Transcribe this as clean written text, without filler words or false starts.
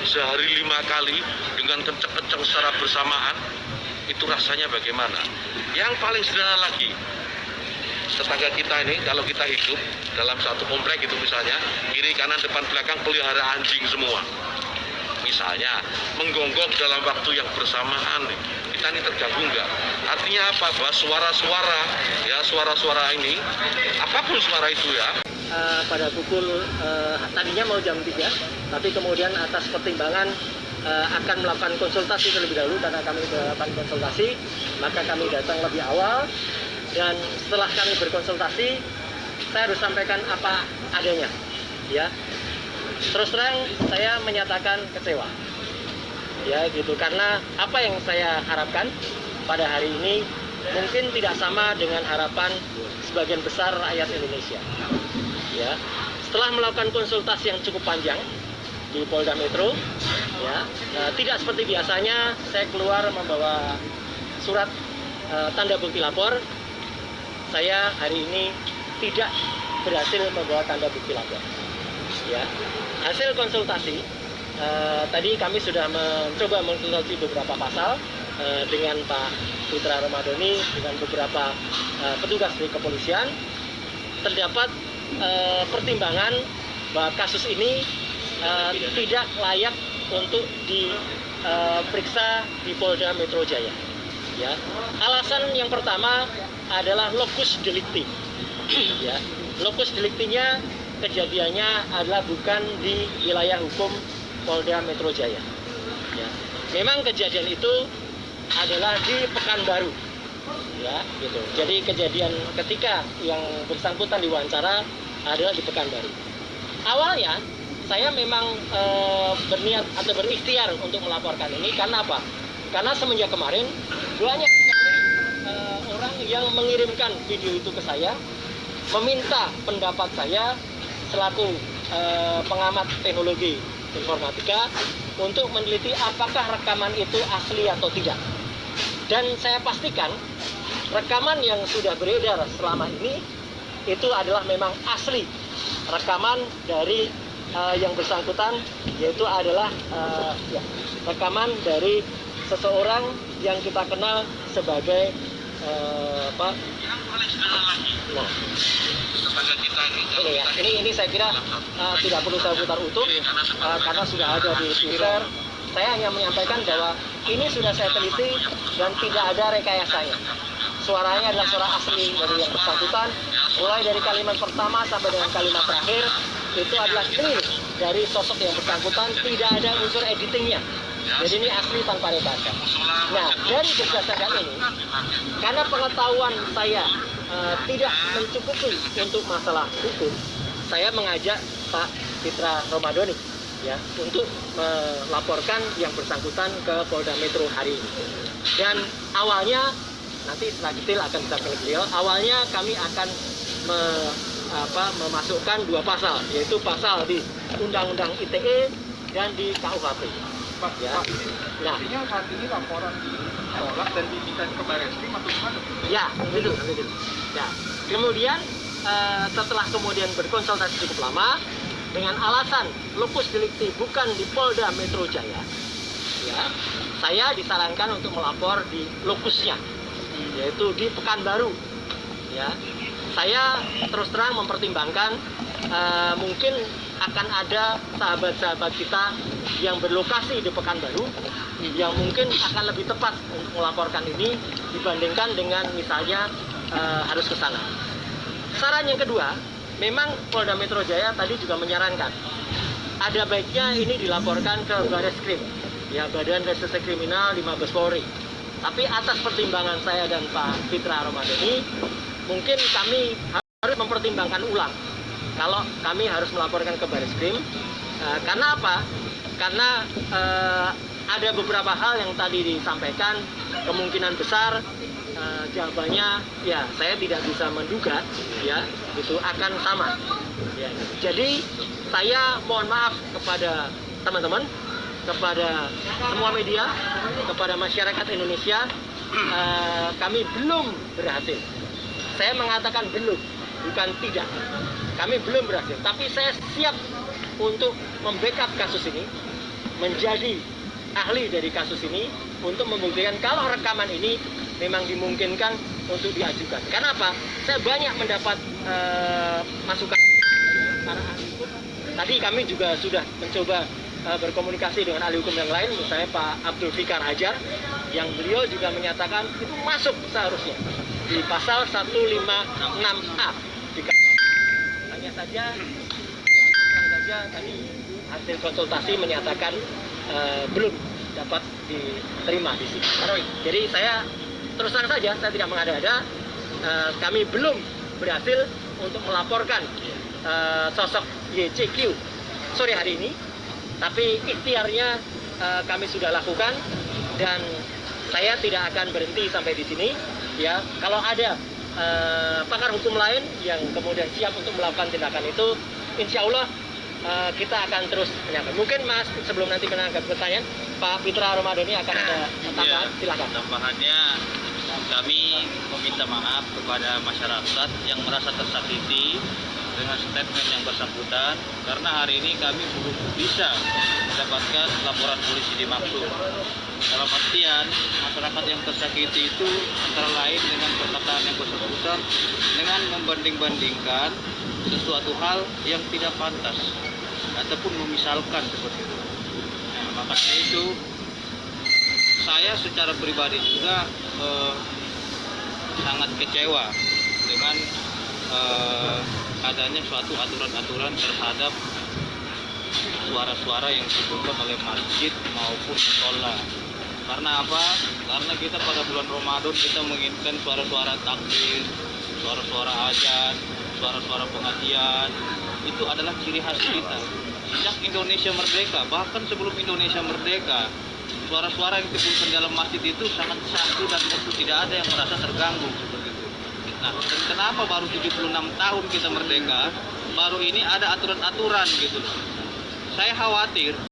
Sehari 5 kali dengan kenceng-kenceng secara bersamaan, itu rasanya bagaimana? Yang paling sederhana lagi, tetangga kita ini kalau kita hidup dalam satu komplek itu misalnya, kiri kanan depan belakang pelihara anjing semua. Misalnya menggonggong dalam waktu yang bersamaan, kita ini terganggu nggak? Artinya apa? Bahwa suara-suara, ya suara-suara ini, apapun suara itu ya, pada pukul tadinya mau jam 3, tapi kemudian atas pertimbangan akan melakukan konsultasi terlebih dahulu karena kami melakukan konsultasi, maka kami datang lebih awal dan setelah kami berkonsultasi, saya harus sampaikan apa adanya, ya. Terus terang saya menyatakan kecewa, ya gitu, karena apa yang saya harapkan pada hari ini mungkin tidak sama dengan harapan sebagian besar rakyat Indonesia. Ya, setelah melakukan konsultasi yang cukup panjang di Polda Metro, ya, tidak seperti biasanya saya keluar membawa surat tanda bukti lapor. Saya hari ini tidak berhasil membawa tanda bukti lapor. Ya, hasil konsultasi tadi kami sudah mencoba mengkonsultasi beberapa pasal dengan Pak Fitra Romadhoni dengan beberapa petugas di kepolisian. Terdapat pertimbangan bahwa kasus ini tidak layak untuk diperiksa di Polda Metro Jaya. Ya. Alasan yang pertama adalah locus delicti. Ya. Locus delictinya kejadiannya adalah bukan di wilayah hukum Polda Metro Jaya. Ya. Memang kejadian itu adalah di Pekanbaru. Ya, gitu. Jadi kejadian ketika yang bersangkutan diwawancara adalah di Pekanbaru. Awalnya saya memang berniat atau berikhtiar untuk melaporkan ini karena apa? Karena semenjak kemarin banyak orang yang mengirimkan video itu ke saya, meminta pendapat saya selaku pengamat teknologi informatika untuk meneliti apakah rekaman itu asli atau tidak. Dan saya pastikan rekaman yang sudah beredar selama ini itu adalah memang asli rekaman dari yang bersangkutan, yaitu adalah rekaman dari seseorang yang kita kenal sebagai Pak. Nah, ini saya kira tidak perlu saya putar utuh karena sudah ada di Twitter. Saya hanya menyampaikan bahwa ini sudah saya teliti dan tidak ada rekayasanya. Suaranya adalah suara asli dari yang bersangkutan, mulai dari kalimat pertama sampai dengan kalimat terakhir itu adalah clear dari sosok yang bersangkutan, tidak ada unsur editingnya. Jadi ini asli tanpa rekayasa. Nah, dari berdasarkan ini, karena pengetahuan saya tidak mencukupi untuk masalah hukum, saya mengajak Pak Fitra Romadhoni ya untuk melaporkan yang bersangkutan ke Polda Metro hari ini. Dan awalnya nanti setelah detail akan disampaikan beliau. Awalnya kami akan memasukkan 2 pasal, yaitu pasal di Undang-Undang ITE dan di KUHP. Pak, ya. Pak, Nah, artinya saat ini laporan ditolak dan diminta ke Barreskrim atau gimana? ya, betul. Ya. Kemudian setelah kemudian berkonsultasi cukup lama dengan alasan locus delicti bukan di Polda Metro Jaya, ya, saya disarankan untuk melapor di lokusnya, yaitu di Pekanbaru. Ya, saya terus terang mempertimbangkan mungkin akan ada sahabat-sahabat kita yang berlokasi di Pekanbaru yang mungkin akan lebih tepat untuk melaporkan ini dibandingkan dengan misalnya harus ke sana. Saran yang kedua, memang Polda Metro Jaya tadi juga menyarankan ada baiknya ini dilaporkan ke Barreskrim, ya, Badan Reserse Kriminal di Mabes Polri. Tapi atas pertimbangan saya dan Pak Fitra Romadhoni, mungkin kami harus mempertimbangkan ulang kalau kami harus melaporkan ke Barreskrim. Karena apa? Karena ada beberapa hal yang tadi disampaikan, kemungkinan besar jawabannya ya saya tidak bisa menduga ya itu akan sama. Ya, jadi saya mohon maaf kepada teman-teman, kepada semua media, kepada masyarakat Indonesia, kami belum berhasil. Saya mengatakan belum, bukan tidak. Kami belum berhasil, tapi saya siap untuk membackup kasus ini menjadi ahli dari kasus ini untuk membuktikan kalau rekaman ini memang dimungkinkan untuk diajukan. Karena apa? Saya banyak mendapat masukan para ahli hukum. Tadi kami juga sudah mencoba berkomunikasi dengan ahli hukum yang lain, misalnya Pak Abdul Fikar Hajar, yang beliau juga menyatakan itu masuk seharusnya di pasal 156A. Hanya saja, tadi hasil konsultasi menyatakan belum dapat diterima di sini. Jadi saya terus terang saja, saya tidak mengada-ada. Kami belum berhasil untuk melaporkan sosok YCQ sore hari ini, tapi ikhtiarnya kami sudah lakukan dan saya tidak akan berhenti sampai di sini. Ya, kalau ada pakar hukum lain yang kemudian siap untuk melakukan tindakan itu, insya Allah kita akan terus menyampaikan. Mungkin Mas, sebelum nanti menanggapi pertanyaan, Pak Fitra Romadhoni akan ada tambahan, silakan. Tambahannya, kami meminta maaf kepada masyarakat yang merasa tersakiti dengan statement yang bersangkutan, karena hari ini kami belum bisa mendapatkan laporan polisi dimaksud. Dalam artian, masyarakat yang tersakiti itu antara lain dengan perkataan yang bersangkutan dengan membanding-bandingkan sesuatu hal yang tidak pantas ataupun memisalkan seperti itu. Nah, makanya itu saya secara pribadi juga sangat kecewa dengan adanya suatu aturan-aturan terhadap suara-suara yang disebutkan oleh masjid maupun musola. Karena apa? Karena kita pada bulan Ramadan kita menginginkan suara-suara takbir, suara-suara azan, suara-suara pengajian. Itu adalah ciri khas kita. Sejak Indonesia merdeka, bahkan sebelum Indonesia merdeka, suara-suara yang disebutkan dalam masjid itu sangat satu dan tentu tidak ada yang merasa terganggu seperti itu. Nah, dan kenapa baru 76 tahun kita merdeka, baru ini ada aturan-aturan gitu. Saya khawatir